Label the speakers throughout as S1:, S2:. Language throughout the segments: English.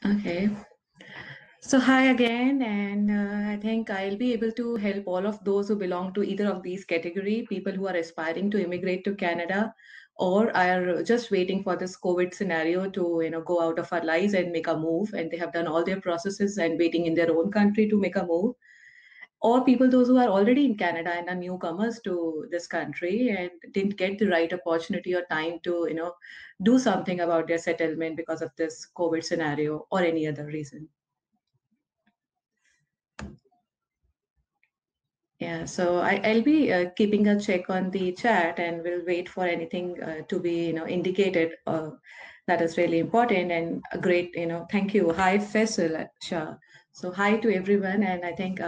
S1: Okay. So, hi again, and I think I'll be able to help all of those who belong to either of these category, people who are aspiring to immigrate to Canada or are just waiting for this COVID scenario to, go out of our lives and make a move, and they have done all their processes and waiting in their own country to make a move, or people those who are already in Canada and are newcomers to this country and didn't get the right opportunity or time to, do something about their settlement because of this COVID scenario or any other reason. Yeah, so I'll be keeping a check on the chat and we'll wait for anything to be, indicated. That is really important and a great, thank you. Hi, Faisal Shah. So hi to everyone, and I think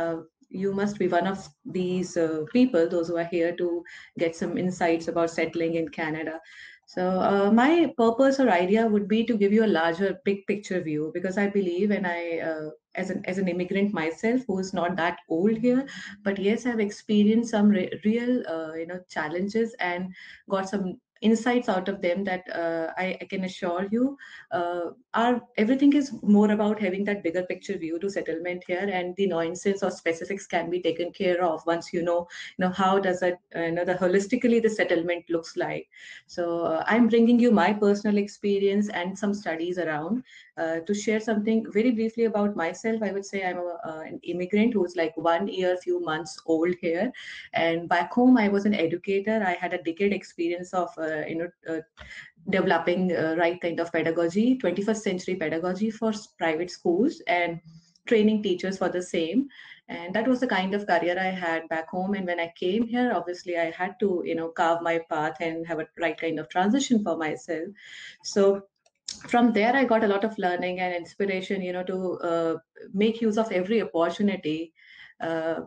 S1: you must be one of these people, those who are here to get some insights about settling in Canada. So my purpose or idea would be to give you a larger, big picture view because I believe, and as an immigrant myself who is not that old here, but yes, I've experienced some real challenges and got some insights out of them that I can assure you are everything is more about having that bigger picture view to settlement here, and the nuances or specifics can be taken care of once how does it the holistically the settlement looks like. So I'm bringing you my personal experience and some studies around to share something very briefly about myself. I would say I'm an immigrant who's like 1 year, few months old here, and back home I was an educator. I had a decade experience of developing right kind of pedagogy, 21st century pedagogy for private schools and training teachers for the same. And that was the kind of career I had back home. And when I came here, obviously I had to carve my path and have a right kind of transition for myself. So from there I got a lot of learning and inspiration to make use of every opportunity uh,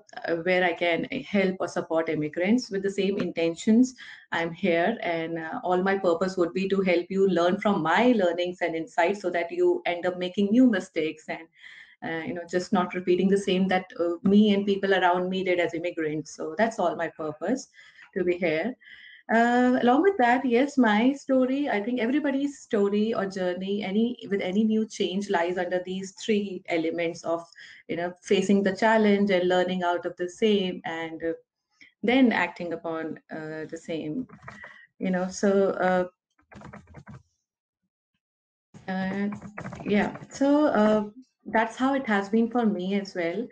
S1: where I can help or support immigrants with the same intentions. I'm here, and all my purpose would be to help you learn from my learnings and insights so that you end up making new mistakes and just not repeating the same that me and people around me did as immigrants. So that's all my purpose to be here. Along with that, yes, my story, I think everybody's story or journey, any new change lies under these three elements of, facing the challenge and learning out of the same and then acting upon the same, so uh, yeah, so that's how it has been for me as well.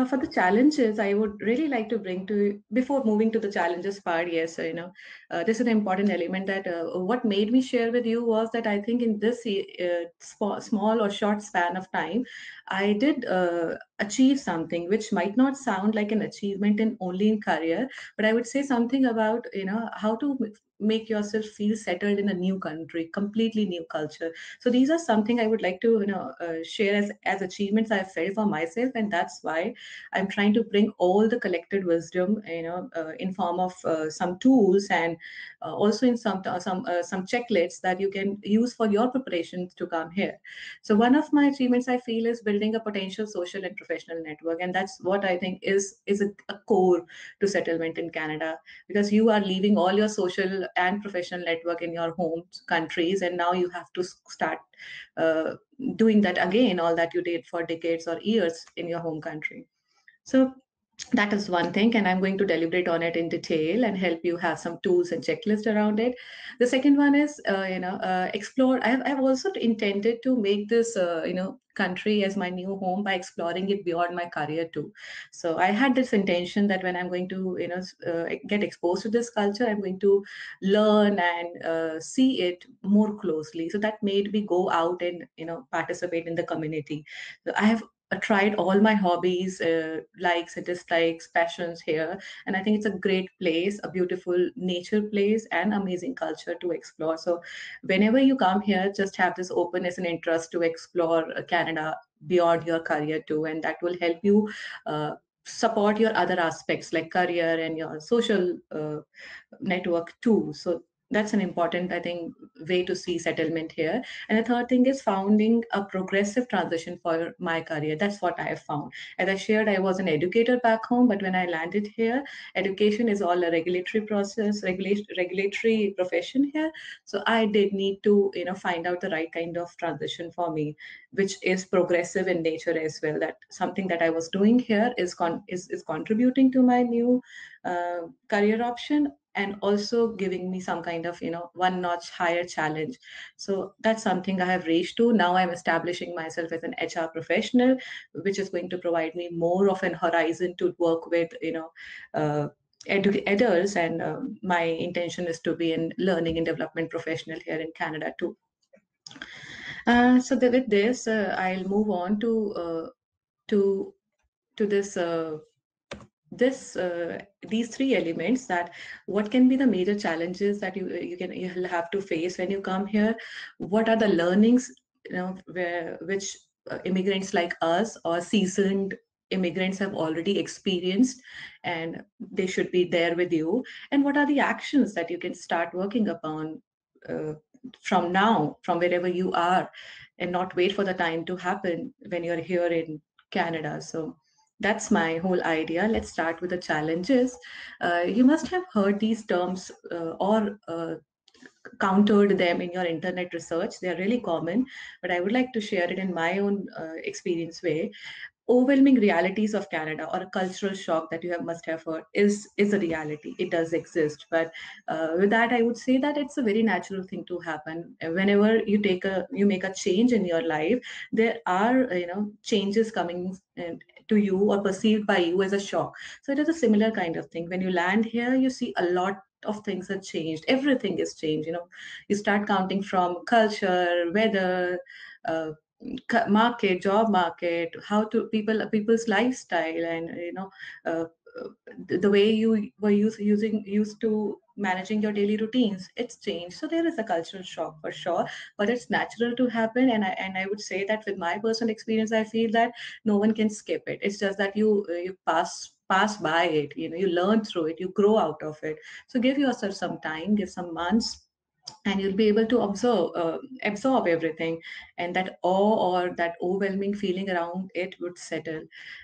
S1: For the challenges, I would really like to bring to before moving to the challenges part. Yes, this is an important element that what made me share with you was that I think in this small or short span of time, I did achieve something which might not sound like an achievement in only in career, but I would say something about how to make yourself feel settled in a new country, completely new culture. So these are something I would like to share as achievements I've felt for myself, and that's why I'm trying to bring all the collected wisdom, in form of some tools and also in some checklists that you can use for your preparations to come here. So one of my achievements I feel is building a potential social and professional network, and that's what I think is a core to settlement in Canada, because you are leaving all your social and professional network in your home countries, and now you have to start uh, doing that again, all that you did for decades or years in your home country. So that is one thing, and I'm going to deliberate on it in detail and help you have some tools and checklist around it. The second one is explore. I've also intended to make this country as my new home by exploring it beyond my career too. So I had this intention that when I'm going to get exposed to this culture, I'm going to learn and see it more closely. So that made me go out and participate in the community. So I have tried all my hobbies, likes and dislikes, passions here. And I think it's a great place, a beautiful nature place, and amazing culture to explore. So whenever you come here, just have this openness and interest to explore Canada beyond your career too. And that will help you support your other aspects like career and your social network too. So that's an important, I think, way to see settlement here. And the third thing is founding a progressive transition for my career. That's what I have found. As I shared, I was an educator back home, but when I landed here, education is all a regulatory process, regulatory profession here. So I did need to, find out the right kind of transition for me, which is progressive in nature as well. That something that I was doing here is contributing to my new career option, and also giving me some kind of one notch higher challenge. So that's something I have reached to. Now I'm establishing myself as an HR professional, which is going to provide me more of an horizon to work with adults. And my intention is to be an learning and development professional here in Canada too. With this, I'll move on to to this this these three elements, that what can be the major challenges that you'll have to face when you come here. What are the learnings, which immigrants like us or seasoned immigrants have already experienced, and they should be there with you. And what are the actions that you can start working upon uh, from now, from wherever you are, and not wait for the time to happen when you're here in Canada. So that's my whole idea. Let's start with the challenges. You must have heard these terms or countered them in your internet research. They are really common, but I would like to share it in my own experience way. Overwhelming realities of Canada, or a cultural shock that you must have heard, is a reality. It does exist, but with that, I would say that it's a very natural thing to happen. Whenever you make a change in your life, there are changes coming to you or perceived by you as a shock. So it is a similar kind of thing. When you land here, you see a lot of things have changed. Everything is changed. You start counting from culture, weather. Market, job market, how to people's lifestyle, and uh, the way you were used to managing your daily routines, it's changed. So there is a cultural shock for sure, but it's natural to happen. And I would say that with my personal experience, I feel that no one can skip it. It's just that you pass by it. You learn through it, you grow out of it. So give yourself some time, give some months, and you'll be able to absorb everything, and that awe or that overwhelming feeling around it would settle.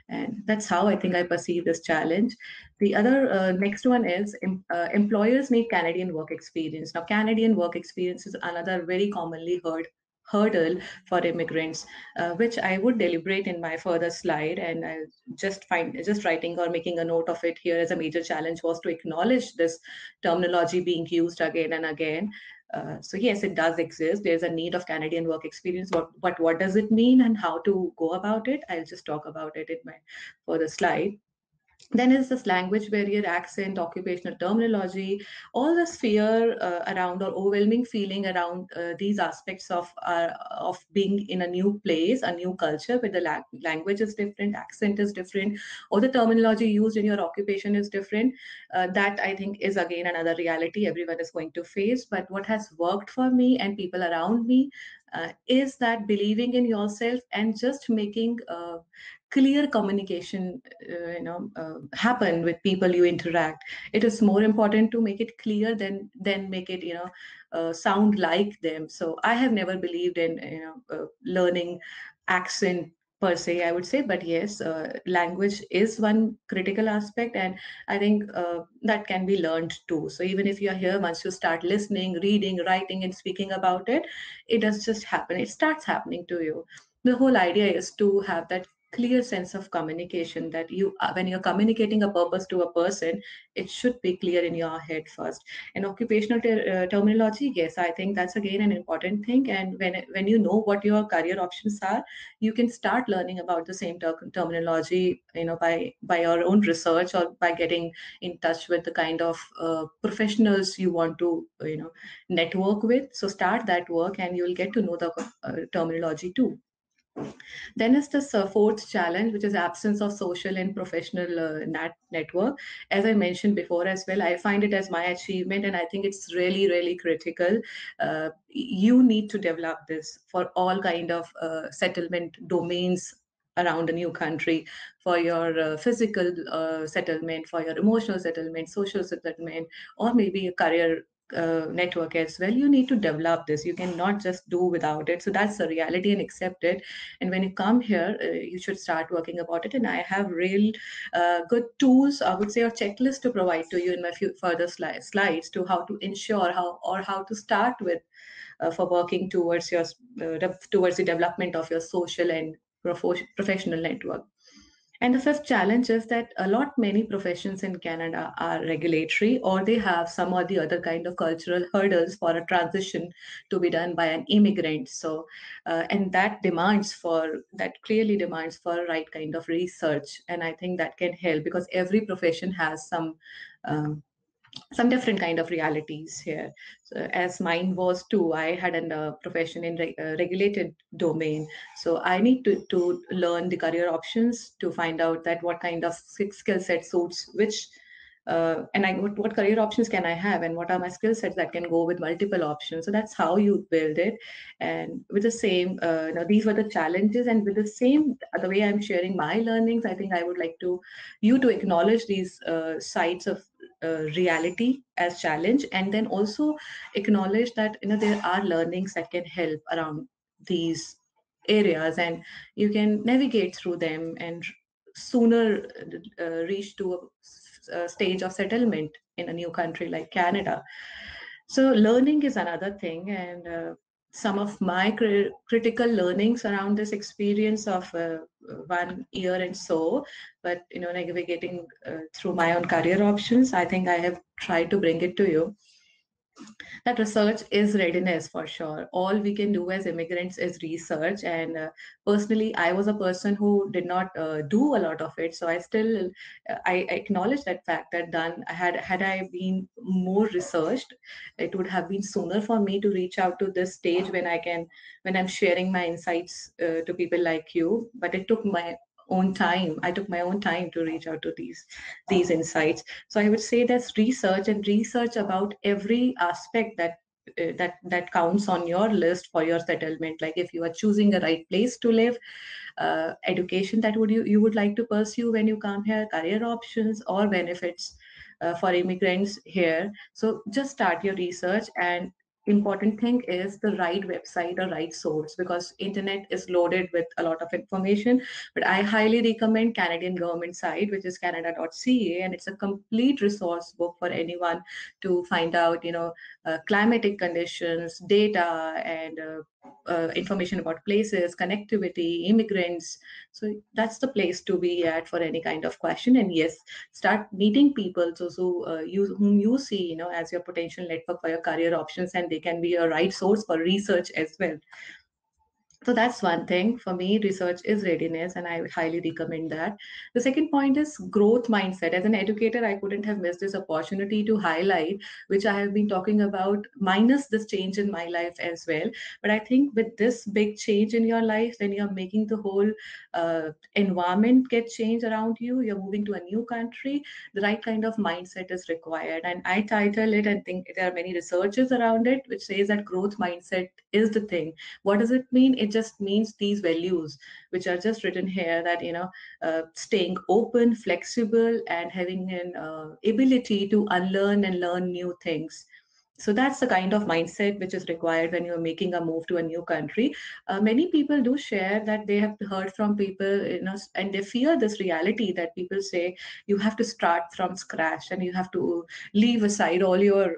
S1: And that's how I think I perceive this challenge. The other next one is employers need Canadian work experience. Now, Canadian work experience is another very commonly heard hurdle for immigrants, which I would deliberate in my further slide. And I just writing or making a note of it here as a major challenge was to acknowledge this terminology being used again and again. So yes, it does exist. There's a need of Canadian work experience. But what does it mean and how to go about it? I'll just talk about it in my further slide. Then is this language barrier, accent, occupational terminology, all this fear around, or overwhelming feeling around these aspects of being in a new place, a new culture where the language is different, accent is different, or the terminology used in your occupation is different. That I think is again another reality everyone is going to face. But what has worked for me and people around me is that believing in yourself and just making clear communication happen with people you interact. It is more important to make it clear than make it sound like them. So I have never believed in learning accent per se, I would say. But yes, language is one critical aspect, and I think that can be learned too. So even if you are here, once you start listening, reading, writing, and speaking about it, it does just happen. It starts happening to you. The whole idea is to have that clear sense of communication, that when you're communicating a purpose to a person, it should be clear in your head first. And occupational terminology, yes, I think that's again an important thing. And when you know what your career options are, you can start learning about the same terminology, by your own research, or by getting in touch with the kind of professionals you want to network with. So start that work, and you will get to know the terminology too. Then is this fourth challenge, which is absence of social and professional network. As I mentioned before as well, I find it as my achievement, and I think it's really, really critical. You need to develop this for all kind of settlement domains around a new country, for your physical settlement, for your emotional settlement, social settlement, or maybe a career network as well, you need to develop this. You cannot just do without it. So that's the reality, and accept it. And when you come here, you should start working about it. And I have real good tools, I would say, or checklist to provide to you in my few further slides to how to ensure how to start with for working towards your towards the development of your social and professional network. And the fifth challenge is that a lot many professions in Canada are regulatory, or they have some or the other kind of cultural hurdles for a transition to be done by an immigrant. So, and that clearly demands for right kind of research. And I think that can help because every profession has um, some different kind of realities here. So as mine was too, I had a profession in regulated domain. So I need to learn the career options to find out that what kind of skill set suits which, and what career options can I have, and what are my skill sets that can go with multiple options. So that's how you build it. And with the same, these were the challenges, and with the same, the way I'm sharing my learnings, I think I would like to you to acknowledge these sides of reality as challenge, and then also acknowledge that there are learnings that can help around these areas, and you can navigate through them and sooner reach to a stage of settlement in a new country like Canada. So learning is another thing, and some of my critical learnings around this experience of 1 year and so, but navigating through my own career options, I think I have tried to bring it to you. That research is readiness for sure. All we can do as immigrants is research. And personally, I was a person who did not do a lot of it. So I still, I acknowledge that fact that had I been more researched, it would have been sooner for me to reach out to this stage when I'm sharing my insights to people like you. But it took my own time. I took my own time to reach out to these insights. So I would say that's research, and research about every aspect that counts on your list for your settlement. Like if you are choosing a right place to live, education that you would like to pursue when you come here, career options or benefits for immigrants here. So just start your research, and important thing is the right website or right source, because internet is loaded with a lot of information. But I highly recommend Canadian government site, which is canada.ca, and it's a complete resource book for anyone to find out climatic conditions, data, and information about places, connectivity, immigrants. So that's the place to be at for any kind of question. And yes, start meeting people whom you see as your potential network for your career options, and they can be a right source for research as well. So that's one thing. For me, research is readiness, and I highly recommend that. The second point is growth mindset. As an educator, I couldn't have missed this opportunity to highlight, which I have been talking about, minus this change in my life as well. But I think with this big change in your life, when you're making the whole environment get changed around you, you're moving to a new country, the right kind of mindset is required. And I title it, and think there are many researches around it, which says that growth mindset is the thing. What does it mean? It just means these values which are just written here, that staying open, flexible, and having an ability to unlearn and learn new things. So that's the kind of mindset which is required when you're making a move to a new country. Many people do share that they have heard from people, and they fear this reality that people say you have to start from scratch and you have to leave aside all your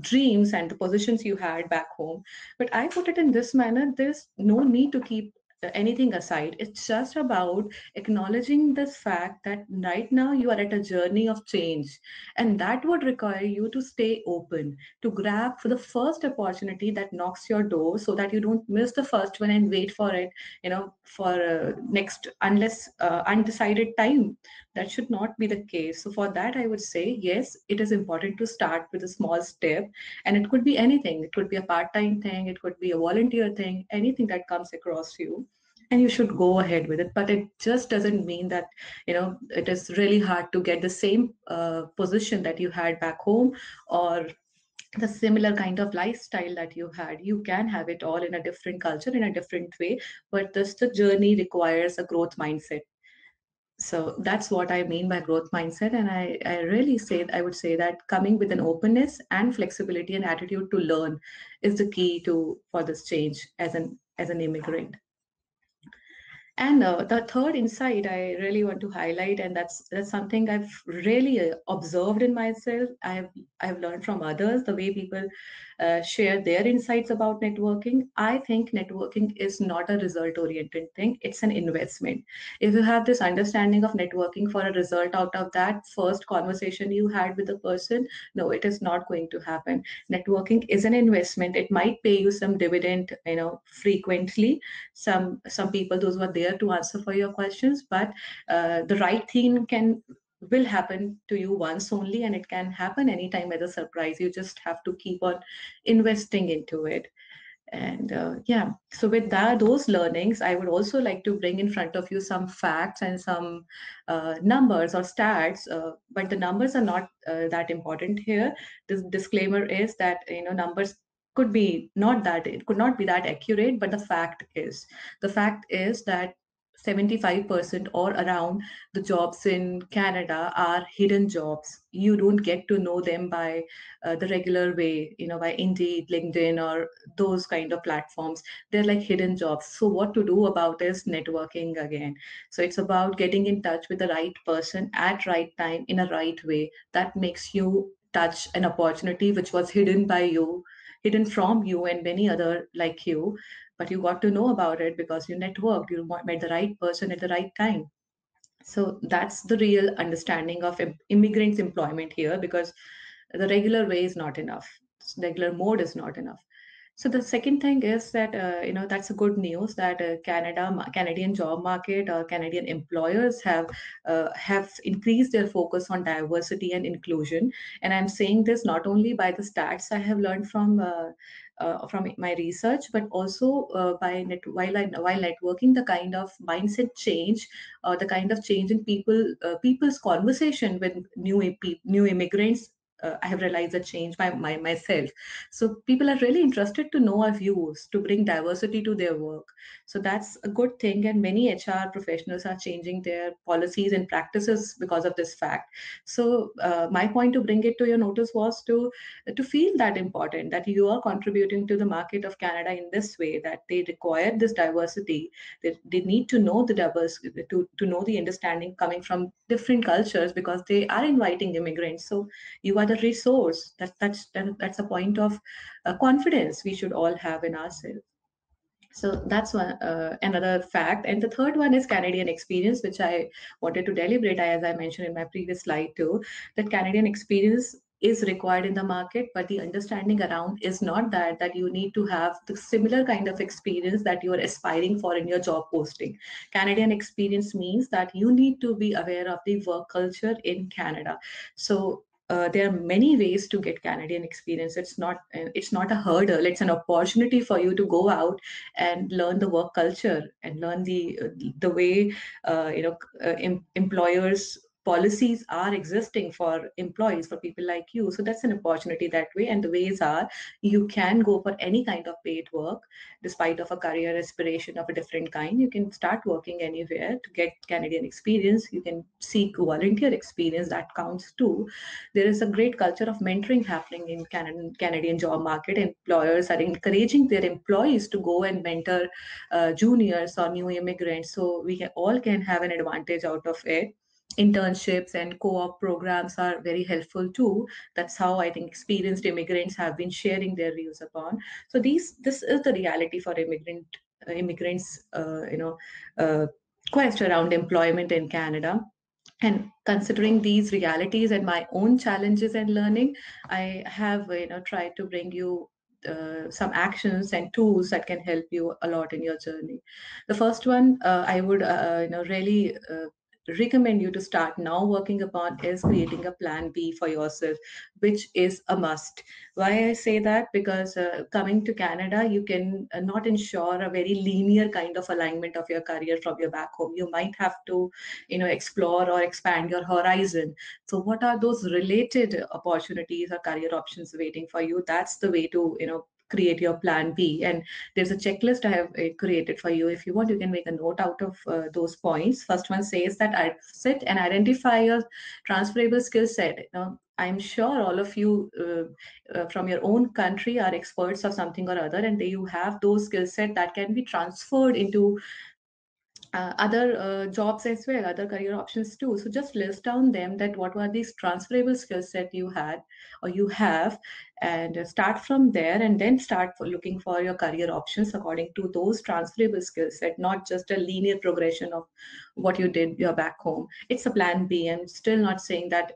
S1: dreams and the positions you had back home. But I put it in this manner: there's no need to keep anything aside. It's just about acknowledging this fact that right now you are at a journey of change, and that would require you to stay open, to grab for the first opportunity that knocks your door, so that you don't miss the first one and wait for it, for next unless undecided time. That should not be the case. So for that, I would say, yes, it is important to start with a small step, and it could be anything. It could be a part-time thing, it could be a volunteer thing, anything that comes across you, and you should go ahead with it. But it just doesn't mean that it is really hard to get the same position that you had back home, or the similar kind of lifestyle that you had. You can have it all in a different culture, in a different way, but this the journey requires a growth mindset. So that's what I mean by growth mindset. And I really say, I would say that coming with an openness and flexibility and attitude to learn is the key to for this change as an immigrant. And the third insight I really want to highlight, and that's something I've really observed in myself. I've learned from others the way people share their insights about networking. I think networking is not a result-oriented thing; it's an investment. If you have this understanding of networking for a result out of that first conversation you had with the person, no, it is not going to happen. Networking is an investment. It might pay you some dividend, frequently. Some people, those who are there to answer for your questions, but the right thing can will happen to you once only, and it can happen anytime as a surprise. You just have to keep on investing into it. And yeah, so with that, those learnings, I would also like to bring in front of you some facts and some numbers or stats. But the numbers are not that important here. This disclaimer is that numbers could be not that it could not be that accurate, but the fact is that 75% or around the jobs in Canada are hidden jobs. You don't get to know them by the regular way, by Indeed, LinkedIn, or those kind of platforms. They're like hidden jobs. So what to do about is networking again. So it's about getting in touch with the right person at right time in a right way that makes you touch an opportunity which was hidden from you and many other like you, but you got to know about it because you networked, you met the right person at the right time. So that's the real understanding of immigrants employment here, because the regular way is not enough. Regular mode is not enough. So the second thing is that that's a good news that Canadian job market or Canadian employers have increased their focus on diversity and inclusion. And I'm saying this not only by the stats I have learned from my research, but also while networking, the kind of mindset change, the kind of change in people's conversation with new immigrants. I have realized a change by myself. So people are really interested to know our views, to bring diversity to their work. So that's a good thing. And many HR professionals are changing their policies and practices because of this fact. So my point to bring it to your notice was to feel that important, that you are contributing to the market of Canada in this way, that they require this diversity. They need to know the diversity, to know the understanding coming from different cultures, because they are inviting immigrants. So you are the resource. That's a point of confidence we should all have in ourselves. So that's one another fact. And the third one is Canadian experience, which I wanted to deliberate, as I mentioned in my previous slide too, that Canadian experience is required in the market, but the understanding around is not that you need to have the similar kind of experience that you are aspiring for in your job posting. Canadian experience means that you need to be aware of the work culture in Canada. So there are many ways to get Canadian experience. It's not a hurdle. It's an opportunity for you to go out and learn the work culture and learn the way employers policies are existing for employees, for people like you. So that's an opportunity that way. And the ways are, you can go for any kind of paid work despite of a career aspiration of a different kind. You can start working anywhere to get Canadian experience. You can seek volunteer experience, that counts too. There is a great culture of mentoring happening in Canadian job market. Employers are encouraging their employees to go and mentor juniors or new immigrants. So all can have an advantage out of it. Internships and co-op programs are very helpful too. That's how I think experienced immigrants have been sharing their views upon. So this is the reality for immigrants. Quest around employment in Canada. And considering these realities and my own challenges and learning, I have tried to bring you some actions and tools that can help you a lot in your journey. The first one I would really recommend you to start now working upon is creating a plan B for yourself, which is a must. Why I say that? Because coming to Canada, you can not ensure a very linear kind of alignment of your career from your back home. You might have to explore or expand your horizon. So what are those related opportunities or career options waiting for you? That's the way to create your plan B. And there's a checklist I have created for you. If you want, you can make a note out of those points. First one says that I sit and identify your transferable skill set. I'm sure all of you from your own country are experts of something or other, and you have those skill set that can be transferred into other jobs as well, other career options too. So just list down them, that what were these transferable skills that you had or you have, and start from there, and then start for looking for your career options according to those transferable skill set, not just a linear progression of what you did you're back home. It's a plan B. I'm still not saying that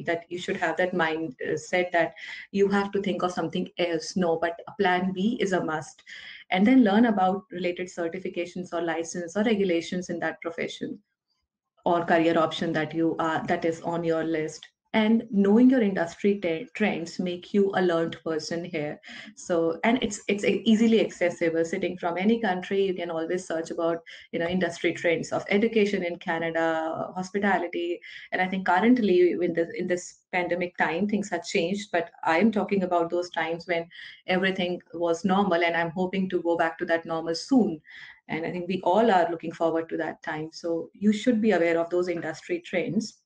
S1: that you should have that mind set that you have to think of something else. No, but a plan B is a must. And then learn about related certifications or license or regulations in that profession or career option that is on your list. And knowing your industry trends make you a learned person here. So, and it's easily accessible. Sitting from any country, you can always search about industry trends of education in Canada, hospitality. And I think currently in this pandemic time, things have changed. But I'm talking about those times when everything was normal, and I'm hoping to go back to that normal soon. And I think we all are looking forward to that time. So you should be aware of those industry trends.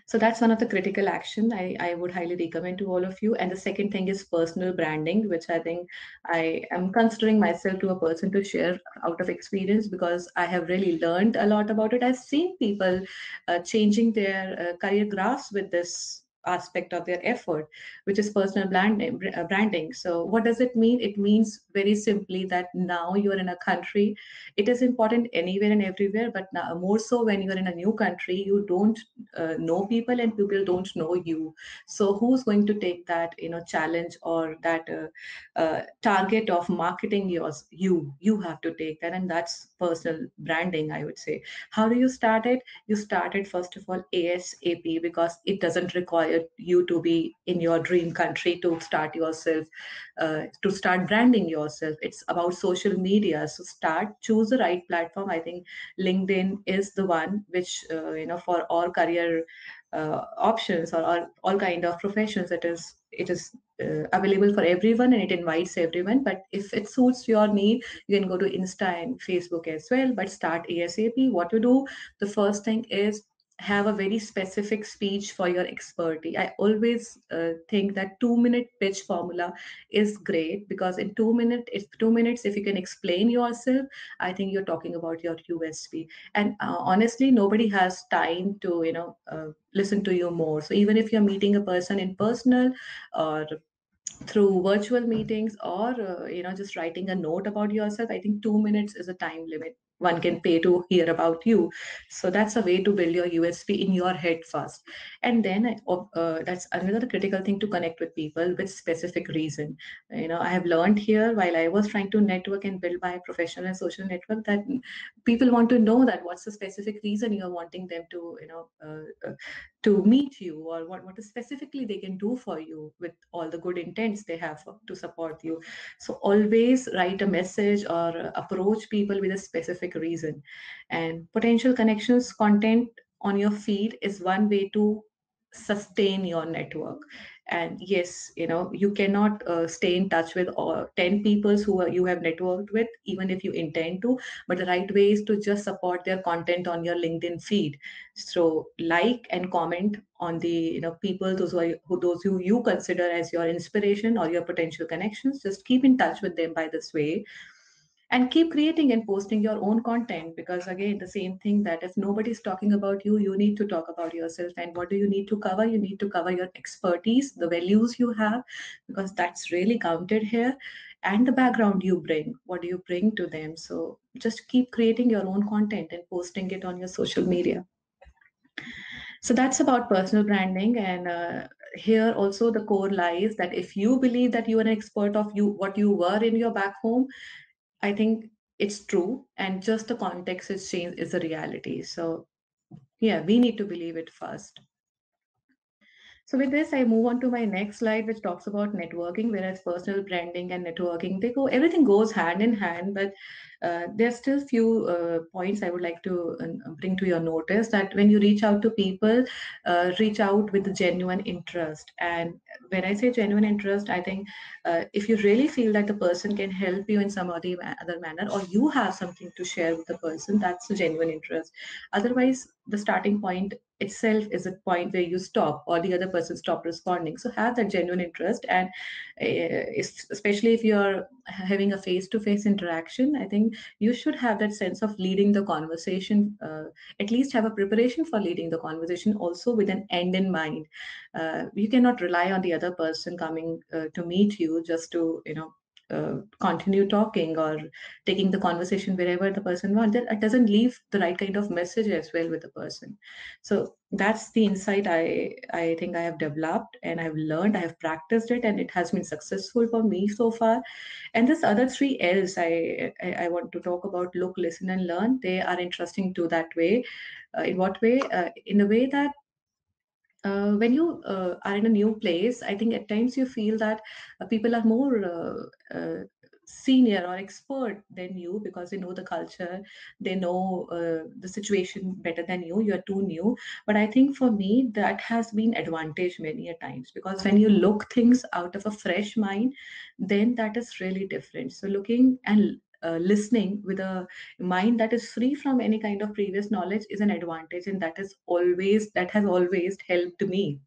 S1: So that's one of the critical action I would highly recommend to all of you. And the second thing is personal branding, which I think I am considering myself to a person to share out of experience, because I have really learned a lot about it. I've seen people changing their career graphs with this aspect of their effort, which is personal branding. So what does it mean? It means very simply that now you're in a country. It is important anywhere and everywhere, but now more so when you're in a new country, you don't know people and people don't know you. So who's going to take that challenge or that target of marketing you have to take that. And that's personal branding, I would say. How do you start it? You start it first of all ASAP, because it doesn't require you to be in your dream country to start yourself, to start branding yourself. It's about social media. So choose the right platform. I think LinkedIn is the one which for all career options or all kind of professions, it is available for everyone, and it invites everyone. But if it suits your need, you can go to Insta and Facebook as well, but start ASAP. What to do? The first thing is have a very specific speech for your expertise. I always think that 2 minute pitch formula is great, because in 2 minutes, if you can explain yourself, I think you're talking about your USP. And honestly, nobody has time to listen to you more. So even if you're meeting a person in personal or through virtual meetings, or just writing a note about yourself, I think 2 minutes is a time limit one can pay to hear about you. So that's a way to build your USP in your head first. And then that's another critical thing, to connect with people with specific reason. I have learned here while I was trying to network and build my professional and social network, that people want to know that what's the specific reason you're wanting them to meet you, or what is specifically they can do for you with all the good intents they have to support you. So always write a message or approach people with a specific reason. And potential connections content on your feed is one way to sustain your network. And yes, you cannot stay in touch with all 10 people you have networked with, even if you intend to. But the right way is to just support their content on your LinkedIn feed. So like and comment on the people, those who you consider as your inspiration or your potential connections. Just keep in touch with them by this way, and keep creating and posting your own content, because again, the same thing, that if nobody's talking about you, you need to talk about yourself. And what do you need to cover? You need to cover your expertise, the values you have, because that's really counted here, and the background you bring. What do you bring to them? So just keep creating your own content and posting it on your social media. So that's about personal branding. And here also the core lies that if you believe that you are an expert of what you were in your back home, I think it's true, and just the context is changed is the reality. So yeah, we need to believe it first. So with this, I move on to my next slide, which talks about networking, whereas personal branding and networking, everything goes hand in hand. But there's still few points I would like to bring to your notice, that when you reach out to people, reach out with a genuine interest. And when I say genuine interest, I think if you really feel that the person can help you in some other manner, or you have something to share with the person, that's a genuine interest. Otherwise, the starting point itself is a point where you stop or the other person stop responding. So have that genuine interest. And especially if you're having a face-to-face interaction, I think you should have that sense of leading the conversation, at least have a preparation for leading the conversation, also with an end in mind. You cannot rely on the other person coming to meet you just to, continue talking or taking the conversation wherever the person wants. That it doesn't leave the right kind of message as well with the person. So that's the insight I think I have developed, and I've learned, I have practiced it, and it has been successful for me so far. And this other three L's I want to talk about: look, listen, and learn. They are interesting too that way. In what way? In a way that when you are in a new place, I think at times you feel that people are more senior or expert than you, because they know the culture, they know the situation better than you. You're too new. But I think for me, that has been advantage many a times, because when you look things out of a fresh mind, then that is really different. So looking and listening with a mind that is free from any kind of previous knowledge is an advantage, and that has always helped me.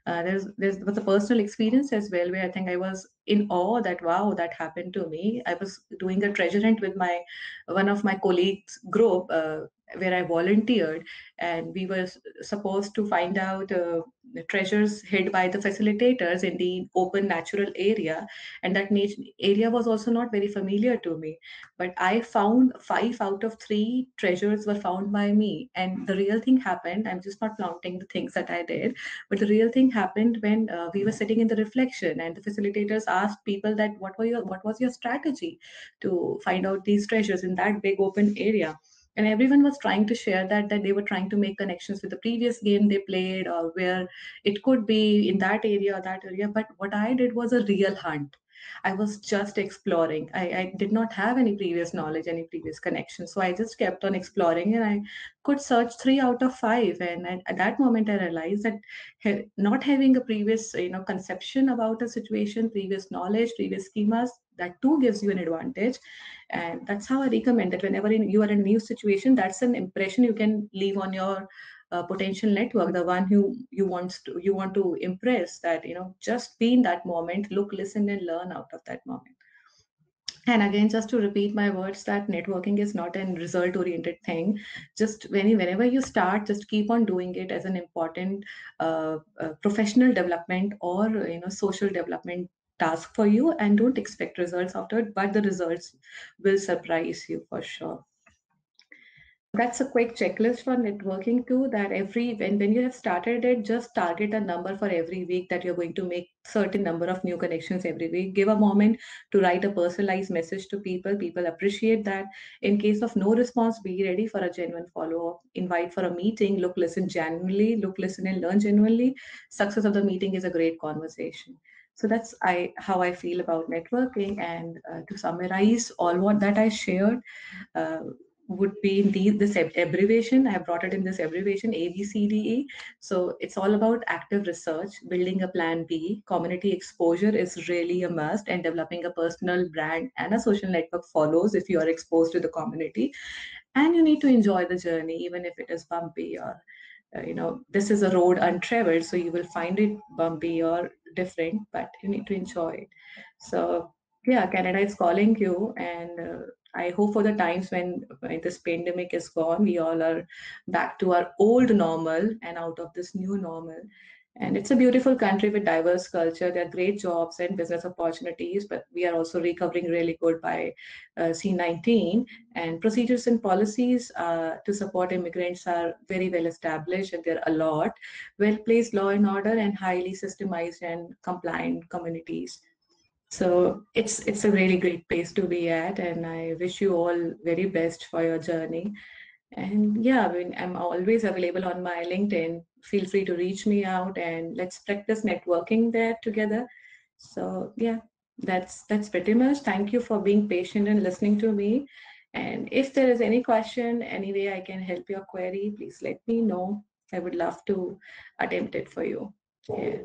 S1: There was a personal experience as well, where I think I was in awe that wow, that happened to me. I was doing a treasure hunt with my one of my colleagues group, where I volunteered, and we were supposed to find out the treasures hid by the facilitators in the open natural area, and that area was also not very familiar to me. But I found 5 out of 3 treasures were found by me, and the real thing happened. I'm just not flaunting the things that I did, but the real thing happened when we were sitting in the reflection, and the facilitators asked people that what was your strategy to find out these treasures in that big open area. And everyone was trying to share that they were trying to make connections with the previous game they played, or where it could be in that area or that area. But what I did was a real hunt. I was just exploring. I did not have any previous knowledge, any previous connection. So I just kept on exploring, and I could search 3 out of 5. And at that moment, I realized that not having a previous, conception about a situation, previous knowledge, previous schemas, that too gives you an advantage. And that's how I recommend that whenever you are in a new situation, that's an impression you can leave on your potential network, the one who you want to impress, that just be in that moment, look, listen, and learn out of that moment. And again, just to repeat my words, that networking is not a result oriented thing. Just whenever you start, just keep on doing it as an important professional development, or social development task for you, and don't expect results after it, but the results will surprise you for sure. That's a quick checklist for networking too, that when you have started it, just target a number for every week, that you're going to make certain number of new connections every week. Give a moment to write a personalized message to people. People appreciate that. In case of no response, be ready for a genuine follow-up. Invite for a meeting. Look, listen genuinely. Look, listen, and learn genuinely. Success of the meeting is a great conversation. So that's how I feel about networking. And to summarize all what that I shared, uh, would be this abbreviation. I have brought it in this abbreviation, ABCDE. So it's all about active research, building a plan B. Community exposure is really a must, and developing a personal brand and a social network follows if you are exposed to the community. And you need to enjoy the journey, even if it is bumpy, or this is a road untraveled, so you will find it bumpy or different, but you need to enjoy it. So yeah, Canada is calling you, and I hope for the times when this pandemic is gone, we all are back to our old normal and out of this new normal. And it's a beautiful country with diverse culture. There are great jobs and business opportunities, but we are also recovering really good by C-19. And procedures and policies to support immigrants are very well established, and there are a lot. Well-placed law and order, and highly systemized and compliant communities. So it's a really great place to be at, and I wish you all very best for your journey. And yeah, I mean, I'm always available on my LinkedIn. Feel free to reach me out, and let's practice networking there together. So yeah, that's pretty much. Thank you for being patient and listening to me. And if there is any question, any way I can help your query, please let me know. I would love to attempt it for you. Yeah.